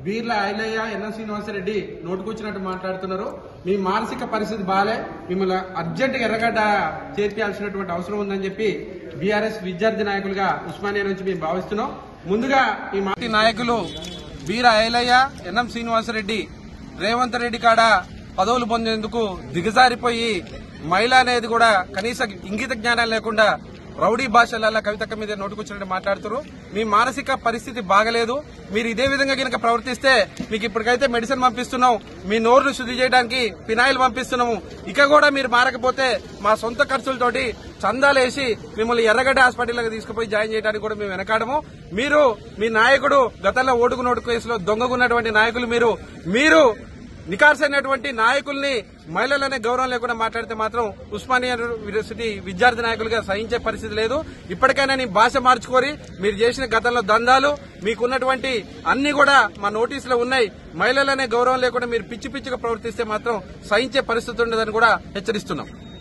Beerla Ailayya NM Srinivasa Reddy నోటుకొచ్చినట్టు మాట్లాడుతున్నారు. మీ మానసిక పరిస్థితి బాలే, మిమ్మల్ని అర్జెంటుగా ఎర్రగడ్డ చేర్చాల్సినటువంటి అవసరం ఉందని చెప్పి బీఆర్ఎస్ విద్యార్థి నాయకులుగా ఉస్మానియా నుంచి మేము భావిస్తున్నాం. ముందుగా ఈ పార్టీ నాయకులు బీర ఐలయ్య ఎన్ఎం శ్రీనివాసరెడ్డి రేవంత్ రెడ్డి కాడ పదవులు పొందేందుకు దిగజారిపోయి మహిళ అనేది కూడా కనీస ఇంగిత జ్ఞానం లేకుండా రౌడీ భాషల కవితక్క మీద నోటుకొచ్చినట్టు మాట్లాడుతున్నారు. మీ మానసిక పరిస్థితి బాగలేదు. మీరు ఇదే విధంగా కనుక ప్రవర్తిస్తే మీకు ఇప్పటికైతే మెడిసిన్ పంపిస్తున్నాం, మీ నోరును శుద్ధి చేయడానికి ఫినాయిల్ పంపిస్తున్నాము. ఇక కూడా మీరు మారకపోతే మా సొంత ఖర్చులతోటి చందాలేసి మిమ్మల్ని ఎర్రగడ్డ హాస్పిటల్కి తీసుకుపోయి జాయిన్ చేయడానికి కూడా మేము వెనకాడము. మీరు మీ నాయకుడు గతంలో ఓటుకు నోటు కేసులో దొంగకున్నటువంటి నాయకులు మీరు నికార్సైనటువంటి నాయకుల్ని మహిళలనే గౌరవం లేకుండా మాట్లాడితే మాత్రం ఉస్మానియా యూనివర్సిటీ విద్యార్థి నాయకులుగా సహించే పరిస్థితి లేదు. ఇప్పటికైనా నీ భాష మార్చుకోరి. మీరు చేసిన గతంలో దందాలు మీకున్నటువంటి అన్ని కూడా మా నోటీసులో ఉన్నాయి. మహిళలనే గౌరవం లేకుండా మీరు పిచ్చి పిచ్చిగా ప్రవర్తిస్తే మాత్రం సహించే పరిస్థితి ఉండదని కూడా హెచ్చరిస్తున్నాం.